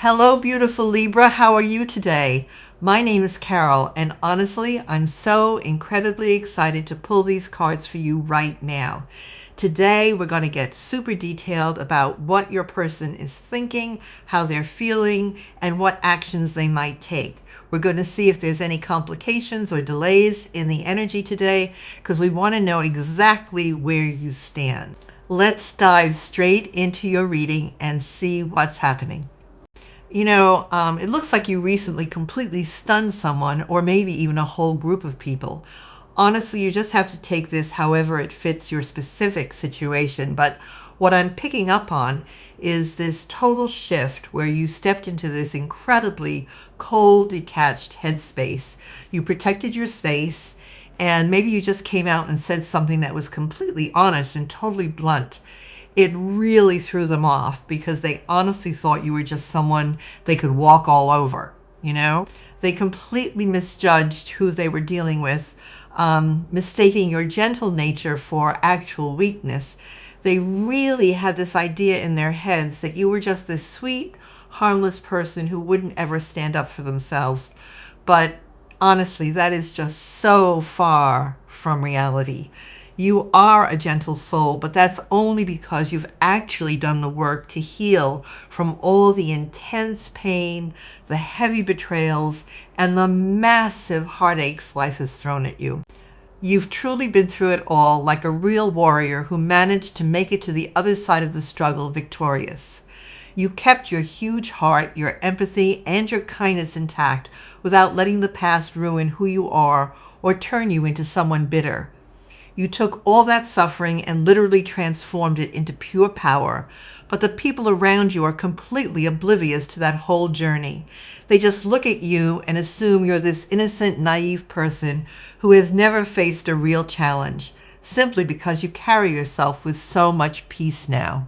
Hello, beautiful Libra. How are you today? My name is Carol, and honestly, I'm so incredibly excited to pull these cards for you right now. Today, we're going to get super detailed about what your person is thinking, how they're feeling, and what actions they might take. We're going to see if there's any complications or delays in the energy today, because we want to know exactly where you stand. Let's dive straight into your reading and see what's happening. It looks like you recently completely stunned someone, or maybe even a whole group of people. Honestly, you just have to take this however it fits your specific situation. But what I'm picking up on is this total shift where you stepped into this incredibly cold, detached headspace. You protected your space, and maybe you just came out and said something that was completely honest and totally blunt. It really threw them off because they honestly thought you were just someone they could walk all over, They completely misjudged who they were dealing with, mistaking your gentle nature for actual weakness. They really had this idea in their heads that you were just this sweet, harmless person who wouldn't ever stand up for themselves. But honestly, that is just so far from reality. You are a gentle soul, but that's only because you've actually done the work to heal from all the intense pain, the heavy betrayals, and the massive heartaches life has thrown at you. You've truly been through it all like a real warrior who managed to make it to the other side of the struggle victorious. You kept your huge heart, your empathy, and your kindness intact without letting the past ruin who you are or turn you into someone bitter. You took all that suffering and literally transformed it into pure power, but the people around you are completely oblivious to that whole journey. They just look at you and assume you're this innocent, naive person who has never faced a real challenge, simply because you carry yourself with so much peace now.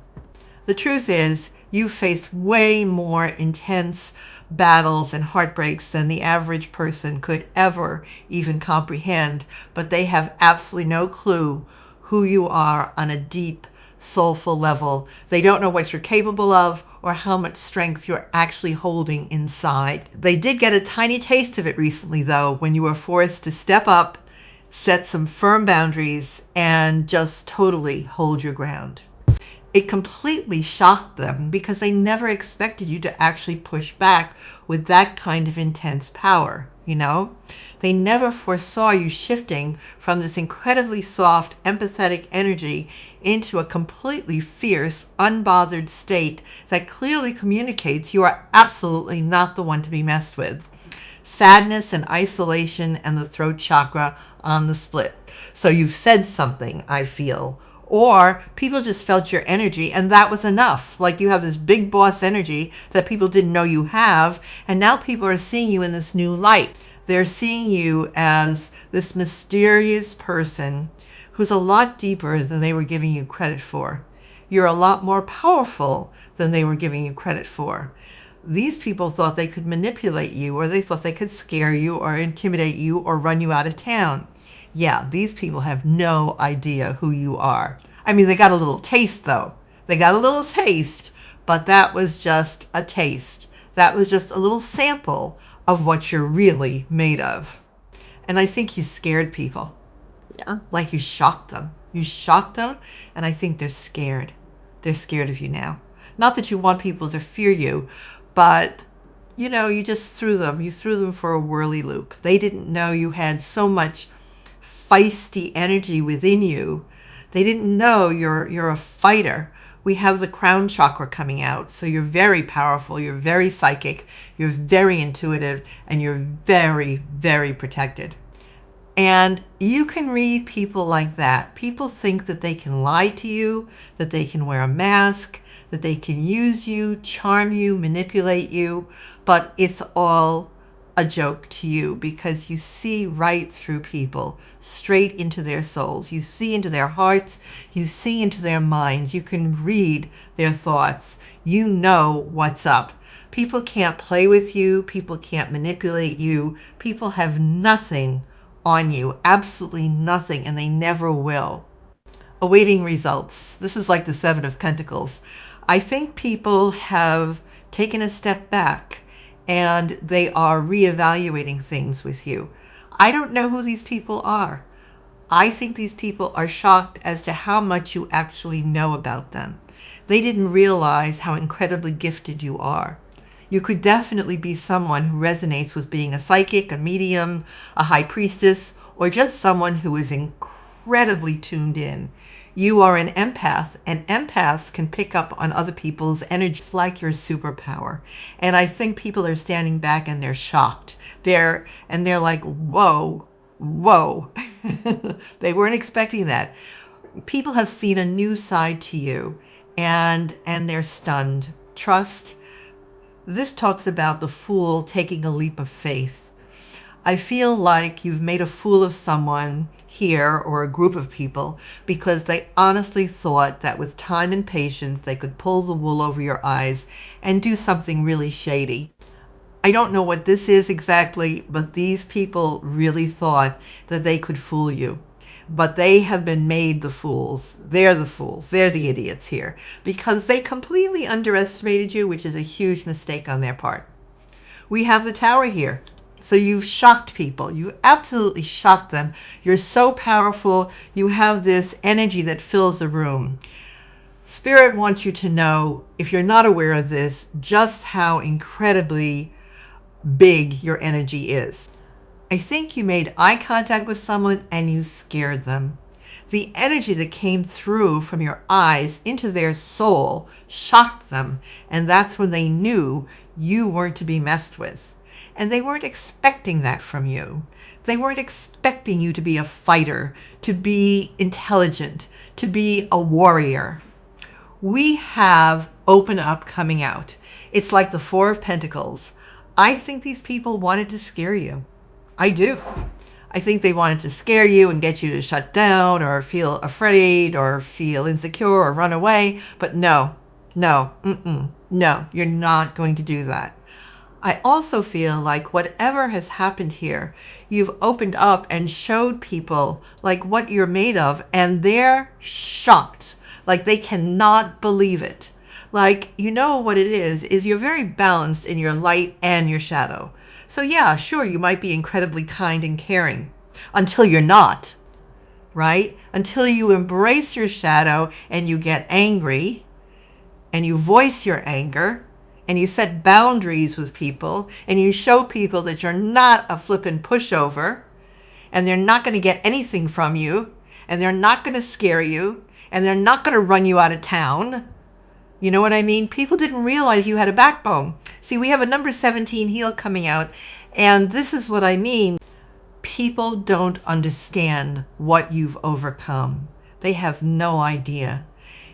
The truth is, you've faced way more intense battles and heartbreaks than the average person could ever even comprehend, but they have absolutely no clue who you are on a deep, soulful level. They don't know what you're capable of or how much strength you're actually holding inside. They did get a tiny taste of it recently, though, when you were forced to step up, set some firm boundaries, and just totally hold your ground. It completely shocked them because they never expected you to actually push back with that kind of intense power, They never foresaw you shifting from this incredibly soft, empathetic energy into a completely fierce, unbothered state that clearly communicates you are absolutely not the one to be messed with. Sadness and isolation and the throat chakra on the split. So you've said something, I feel. Or people just felt your energy and that was enough. Like you have this big boss energy that people didn't know you have, and now people are seeing you in this new light. They're seeing you as this mysterious person who's a lot deeper than they were giving you credit for. You're a lot more powerful than they were giving you credit for. These people thought they could manipulate you, or they thought they could scare you or intimidate you or run you out of town. Yeah, these people have no idea who you are. I mean, they got a little taste, though. They got a little taste, but that was just a taste. That was just a little sample of what you're really made of. And I think you scared people. Yeah. Like you shocked them. You shocked them, and I think they're scared. They're scared of you now. Not that you want people to fear you, but you just threw them. You threw them for a whirly loop. They didn't know you had so much feisty energy within you. They didn't know you're a fighter. We have the crown chakra coming out, so you're very powerful, you're very psychic, you're very intuitive, and you're very, very protected. And you can read people like that. People think that they can lie to you, that they can wear a mask, that they can use you, charm you, manipulate you, but it's all a joke to you because you see right through people, straight into their souls. You see into their hearts, you see into their minds, you can read their thoughts. You know what's up. People can't play with you, people can't manipulate you, people have nothing on you, absolutely nothing, and they never will. Awaiting results. This is like the Seven of Pentacles. I think people have taken a step back, and they are reevaluating things with you. I don't know who these people are. I think these people are shocked as to how much you actually know about them. They didn't realize how incredibly gifted you are. You could definitely be someone who resonates with being a psychic, a medium, a high priestess, or just someone who is incredibly tuned in. You are an empath, and empaths can pick up on other people's energy like your superpower. And I think people are standing back and they're shocked. They're like, whoa, whoa. They weren't expecting that. People have seen a new side to you, and they're stunned. Trust. This talks about the fool taking a leap of faith. I feel like you've made a fool of someone here, or a group of people, because they honestly thought that with time and patience they could pull the wool over your eyes and do something really shady. I don't know what this is exactly, but these people really thought that they could fool you. But they have been made the fools. They're the fools. They're the idiots here, because they completely underestimated you, which is a huge mistake on their part. We have the Tower here. So you've shocked people. You absolutely shocked them. You're so powerful. You have this energy that fills the room. Spirit wants you to know, if you're not aware of this, just how incredibly big your energy is. I think you made eye contact with someone and you scared them. The energy that came through from your eyes into their soul shocked them, and that's when they knew you weren't to be messed with. And they weren't expecting that from you. They weren't expecting you to be a fighter, to be intelligent, to be a warrior. We have open up coming out. It's like the Four of Pentacles. I think these people wanted to scare you. I do. I think they wanted to scare you and get you to shut down or feel afraid or feel insecure or run away. But no, you're not going to do that. I also feel like whatever has happened here, you've opened up and showed people like what you're made of, and they're shocked. Like they cannot believe it. Like, you know what it is you're very balanced in your light and your shadow. So yeah, sure, you might be incredibly kind and caring until you're not, right? Until you embrace your shadow and you get angry and you voice your anger, and you set boundaries with people, and you show people that you're not a flippin' pushover, and they're not going to get anything from you, and they're not going to scare you, and they're not going to run you out of town. You know what I mean? People didn't realize you had a backbone. See, we have a number 17 heel coming out, and this is what I mean. People don't understand what you've overcome. They have no idea.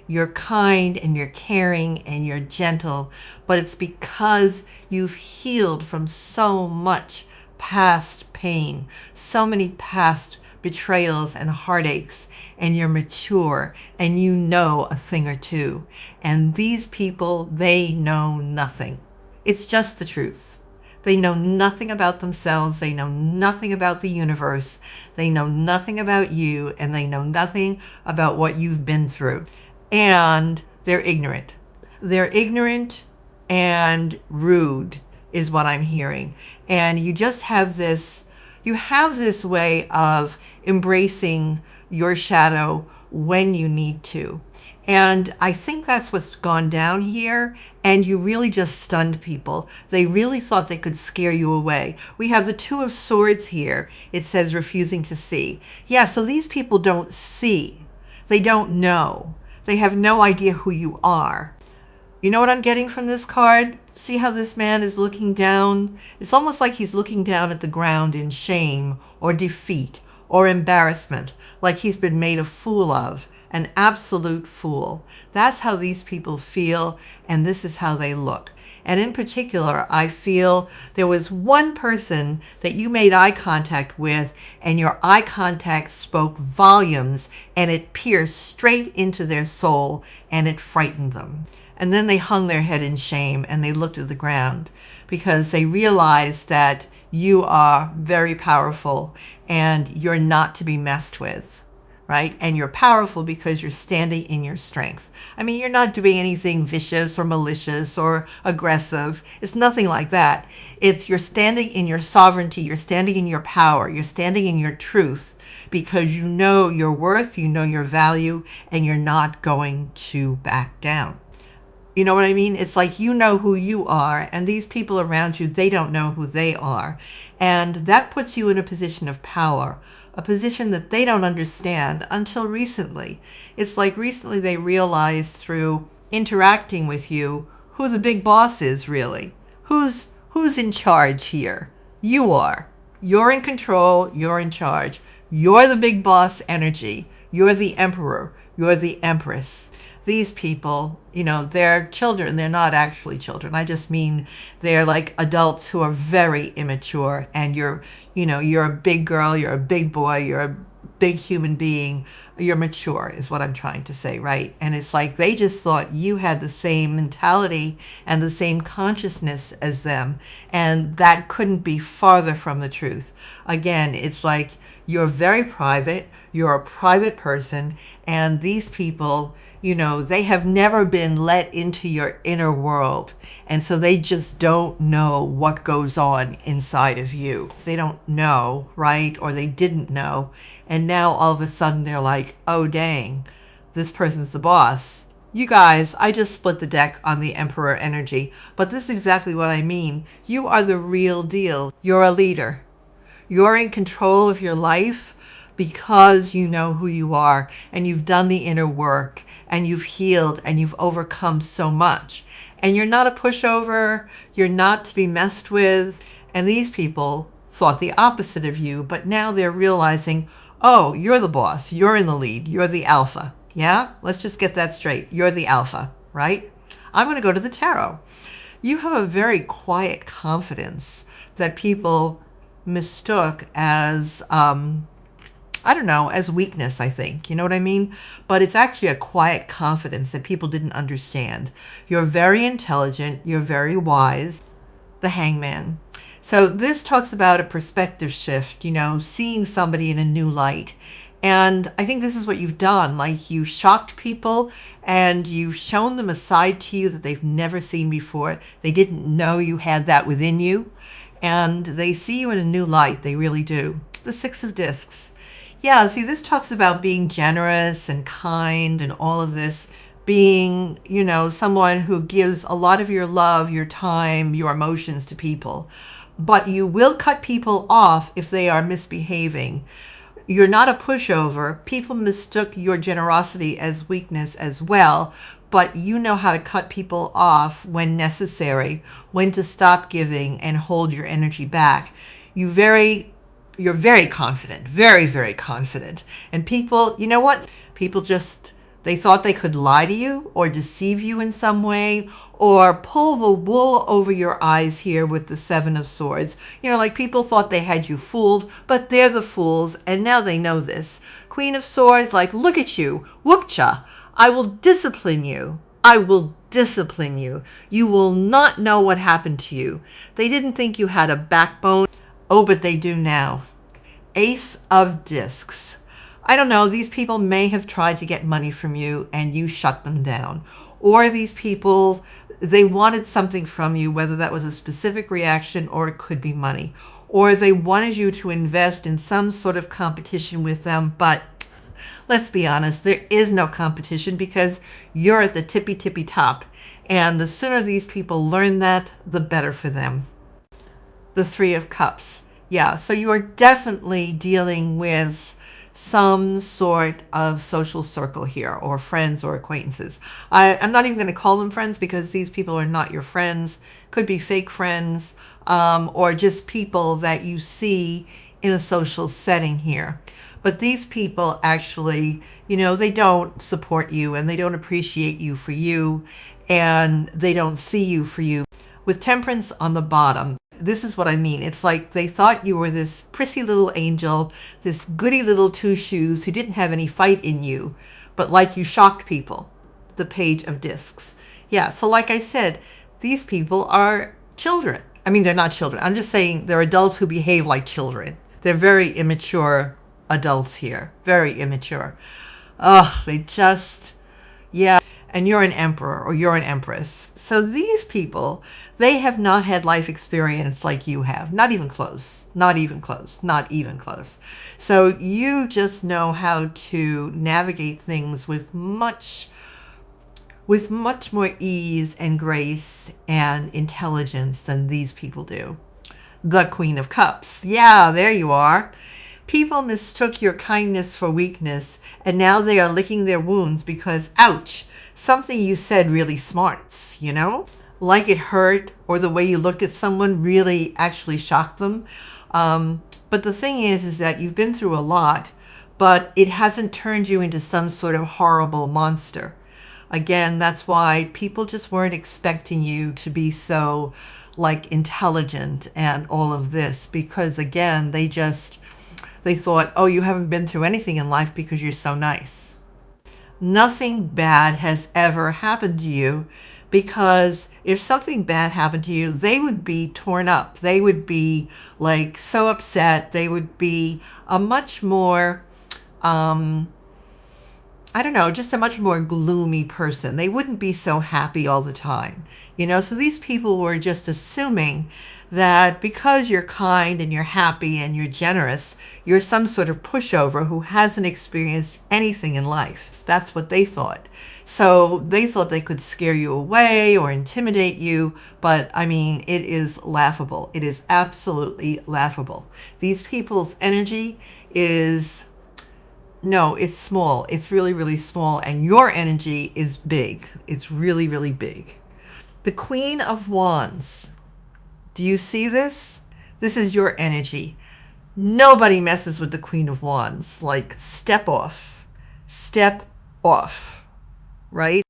You're kind and you're caring and you're gentle, but it's because you've healed from so much past pain, so many past betrayals and heartaches, and you're mature and you know a thing or two. And these people, they know nothing. It's just the truth. They know nothing about themselves. They know nothing about the universe. They know nothing about you, and they know nothing about what you've been through. And they're ignorant. They're ignorant and rude is what I'm hearing. And you just have this, you have this way of embracing your shadow when you need to. And I think that's what's gone down here. And you really just stunned people. They really thought they could scare you away. We have the Two of Swords here. It says refusing to see. Yeah, so these people don't see. They don't know. They have no idea who you are. You know what I'm getting from this card? See how this man is looking down? It's almost like he's looking down at the ground in shame or defeat or embarrassment, like he's been made a fool of, an absolute fool. That's how these people feel, and this is how they look. And in particular, I feel there was one person that you made eye contact with, and your eye contact spoke volumes, and it pierced straight into their soul, and it frightened them. And then they hung their head in shame, and they looked at the ground, because they realized that you are very powerful, and you're not to be messed with, right? And you're powerful because you're standing in your strength. I mean, you're not doing anything vicious or malicious or aggressive. It's nothing like that. It's you're standing in your sovereignty, you're standing in your power, you're standing in your truth because you know your worth, you know your value, and you're not going to back down. You know what I mean? It's like you know who you are, and these people around you, they don't know who they are. And that puts you in a position of power, a position that they don't understand until recently. It's like recently they realized through interacting with you who the big boss is really. Who's in charge here? You are. You're in control. You're in charge. You're the big boss energy. You're the emperor. You're the empress. These people, you know, they're children. They're not actually children. I just mean they're like adults who are very immature, and you're a big girl, you're a big boy, you're a big human being. You're mature is what I'm trying to say, right? And it's like they just thought you had the same mentality and the same consciousness as them. And that couldn't be farther from the truth. Again, it's like you're very private. You're a private person. And these people, you know, they have never been let into your inner world. And so they just don't know what goes on inside of you. They don't know, right? Or they didn't know. And now all of a sudden they're like, oh, dang, this person's the boss. You guys, I just split the deck on the Emperor energy, but this is exactly what I mean. You are the real deal. You're a leader. You're in control of your life because you know who you are, and you've done the inner work, and you've healed, and you've overcome so much. And you're not a pushover. You're not to be messed with. And these people thought the opposite of you, but now they're realizing, oh, you're the boss. You're in the lead. You're the alpha. Yeah? Let's just get that straight. You're the alpha, right? I'm going to go to the tarot. You have a very quiet confidence that people mistook as, I don't know, as weakness, I think. You know what I mean? But it's actually a quiet confidence that people didn't understand. You're very intelligent. You're very wise. The Hangman. So this talks about a perspective shift, you know, seeing somebody in a new light. And I think this is what you've done. Like, you shocked people and you've shown them a side to you that they've never seen before. They didn't know you had that within you. And they see you in a new light. They really do. The Six of Discs. Yeah, see, this talks about being generous and kind and all of this. Being, you know, someone who gives a lot of your love, your time, your emotions to people. But you will cut people off if they are misbehaving. You're not a pushover. People mistook your generosity as weakness as well, but you know how to cut people off when necessary, when to stop giving and hold your energy back. You're very confident, very, very confident. And people, you know what? People just, they thought they could lie to you or deceive you in some way or pull the wool over your eyes here with the Seven of Swords. You know, like people thought they had you fooled, but they're the fools, and now they know this. Queen of Swords, like, look at you, whoop-cha. I will discipline you. I will discipline you. You will not know what happened to you. They didn't think you had a backbone. Oh, but they do now. Ace of Discs. I don't know, these people may have tried to get money from you and you shut them down. Or these people, they wanted something from you, whether that was a specific reaction or it could be money. Or they wanted you to invest in some sort of competition with them, but let's be honest, there is no competition because you're at the tippy top. And the sooner these people learn that, the better for them. The Three of Cups. Yeah, so you are definitely dealing with some sort of social circle here, or friends or acquaintances. I'm not even going to call them friends because these people are not your friends. Could be fake friends, or just people that you see in a social setting here. But these people actually, you know, they don't support you and they don't appreciate you for you, and they don't see you for you. With Temperance on the bottom, this is what I mean. It's like they thought you were this prissy little angel, this goody little two shoes who didn't have any fight in you, but like you shocked people. The Page of Discs. Yeah, so like I said, these people are children. I mean, they're not children. I'm just saying they're adults who behave like children. They're very immature adults here, very immature. Oh, they just, yeah. And you're an emperor or you're an empress. So these people, they have not had life experience like you have. Not even close. Not even close. Not even close. So you just know how to navigate things with much more ease and grace and intelligence than these people do. The Queen of Cups. Yeah, there you are. People mistook your kindness for weakness, and now they are licking their wounds because, ouch, something you said really smarts, you know? Like it hurt, or the way you looked at someone really actually shocked them. But the thing is that you've been through a lot, but it hasn't turned you into some sort of horrible monster. Again, that's why people just weren't expecting you to be so, like, intelligent and all of this, because again, they thought, oh, you haven't been through anything in life because you're so nice. Nothing bad has ever happened to you, because if something bad happened to you, they would be torn up. They would be like so upset. They would be a much more, I don't know, just a much more gloomy person. They wouldn't be so happy all the time, you know? So these people were just assuming that because you're kind and you're happy and you're generous, you're some sort of pushover who hasn't experienced anything in life. That's what they thought. So they thought they could scare you away or intimidate you, but I mean, it is laughable. It is absolutely laughable. These people's energy is, no, it's small. It's really, really small. And your energy is big. It's really, really big. The Queen of Wands. Do you see this? This is your energy. Nobody messes with the Queen of Wands. Like, step off. Step off. Right?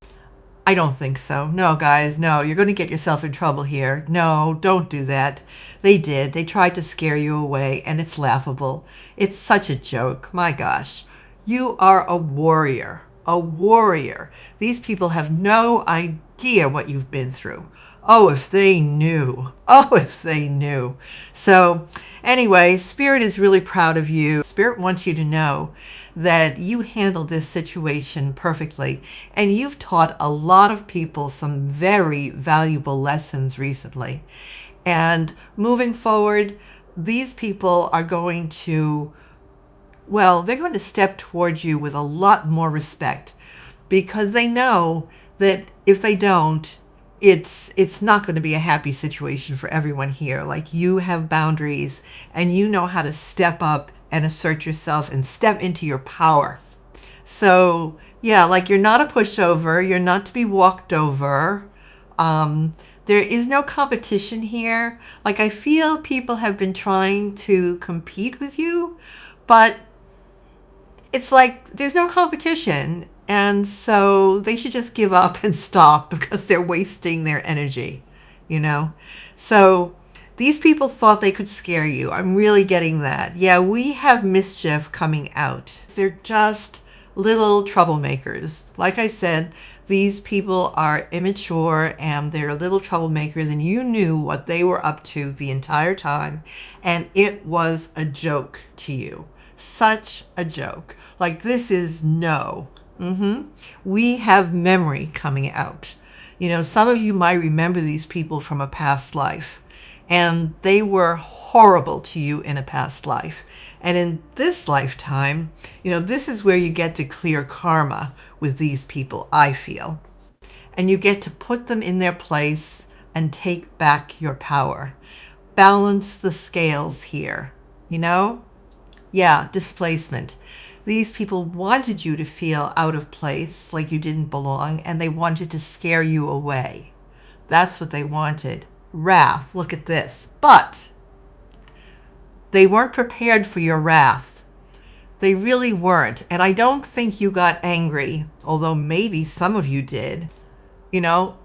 I don't think so. No, guys, no. You're going to get yourself in trouble here. No, don't do that. They did. They tried to scare you away, and it's laughable. It's such a joke. My gosh. You are a warrior. A warrior. These people have no idea what you've been through. Oh, if they knew. Oh, if they knew. So anyway, Spirit is really proud of you. Spirit wants you to know that you handled this situation perfectly, and you've taught a lot of people some very valuable lessons recently. And moving forward, these people are going to, well, they're going to step towards you with a lot more respect, because they know that if they don't, it's not going to be a happy situation for everyone here. Like, you have boundaries and you know how to step up and assert yourself and step into your power. So yeah, like, you're not a pushover. You're not to be walked over. There is no competition here. Like, I feel people have been trying to compete with you, but it's like there's no competition. And so they should just give up and stop, because they're wasting their energy, you know? So these people thought they could scare you. I'm really getting that. Yeah, we have mischief coming out. They're just little troublemakers. Like I said, these people are immature and they're little troublemakers, and you knew what they were up to the entire time, and it was a joke to you. Such a joke. Like, this is no. We have memory coming out. You know, some of you might remember these people from a past life, and they were horrible to you in a past life. And in this lifetime, you know, this is where you get to clear karma with these people, I feel. And you get to put them in their place and take back your power. Balance the scales here, you know? Yeah, displacement. These people wanted you to feel out of place, like you didn't belong, and they wanted to scare you away. That's what they wanted. Wrath, look at this. But they weren't prepared for your wrath. They really weren't. And I don't think you got angry, although maybe some of you did. You know,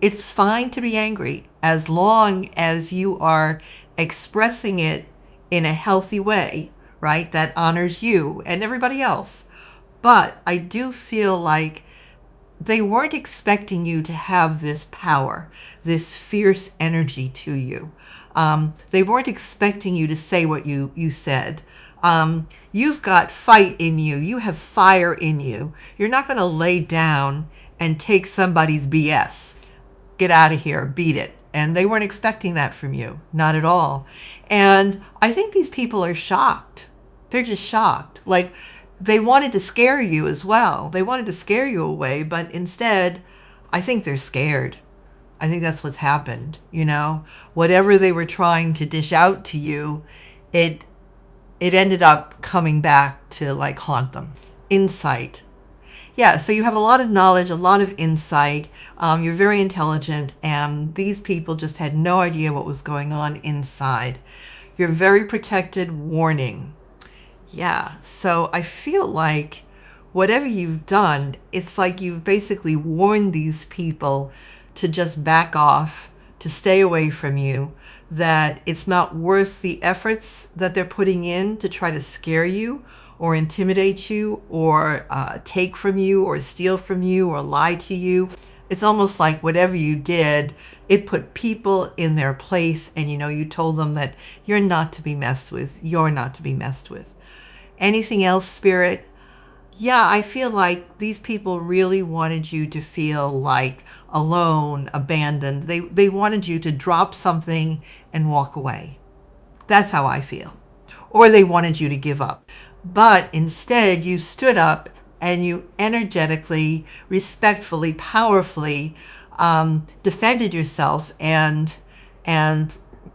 it's fine to be angry as long as you are expressing it in a healthy way, right? That honors you and everybody else. But I do feel like they weren't expecting you to have this power, this fierce energy to you. They weren't expecting you to say what you said. You've got fight in you. You have fire in you. You're not going to lay down and take somebody's BS. Get out of here, beat it. And they weren't expecting that from you, not at all. And I think these people are shocked. They're just shocked. Like, they wanted to scare you as well. They wanted to scare you away, but instead, I think they're scared. I think that's what's happened, you know? Whatever they were trying to dish out to you, it ended up coming back to like haunt them. Insight. Yeah, so you have a lot of knowledge, a lot of insight. You're very intelligent, and these people just had no idea what was going on inside. You're very protected. Warning. Yeah, so I feel like whatever you've done, it's like you've basically warned these people to just back off, to stay away from you, that it's not worth the efforts that they're putting in to try to scare you or intimidate you or take from you or steal from you or lie to you. It's almost like whatever you did, it put people in their place, and you told them that you're not to be messed with. You're not to be messed with. Anything else, Spirit? Yeah, I feel like these people really wanted you to feel like alone, abandoned. They wanted you to drop something and walk away. That's how I feel. Or they wanted you to give up. But instead, you stood up and you energetically, respectfully, powerfully defended yourself and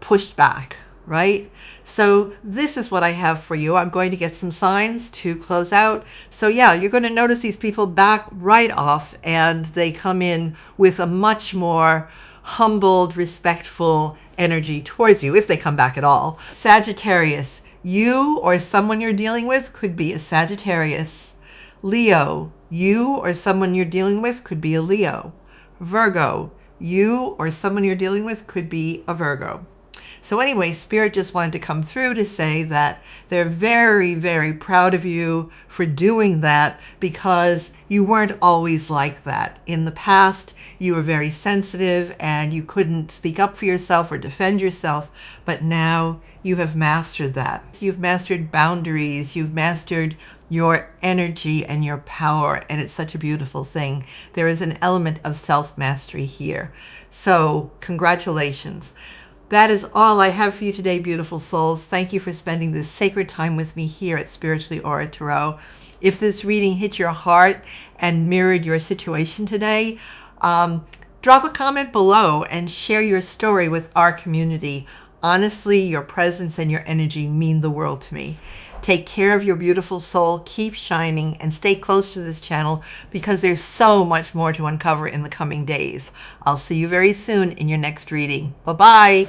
pushed back, right? So this is what I have for you. I'm going to get some signs to close out. So yeah, you're going to notice these people back right off, and they come in with a much more humbled, respectful energy towards you, if they come back at all. Sagittarius, you or someone you're dealing with could be a Sagittarius. Leo, you or someone you're dealing with could be a Leo. Virgo, you or someone you're dealing with could be a Virgo. So anyway, Spirit just wanted to come through to say that they're very, very proud of you for doing that, because you weren't always like that. In the past, you were very sensitive and you couldn't speak up for yourself or defend yourself, but now you have mastered that. You've mastered boundaries, you've mastered your energy and your power, and it's such a beautiful thing. There is an element of self-mastery here. So congratulations. That is all I have for you today, beautiful souls. Thank you for spending this sacred time with me here at Spiritually Aura Tarot. If this reading hit your heart and mirrored your situation today, drop a comment below and share your story with our community. Honestly, your presence and your energy mean the world to me. Take care of your beautiful soul, keep shining, and stay close to this channel, because there's so much more to uncover in the coming days. I'll see you very soon in your next reading. Bye-bye.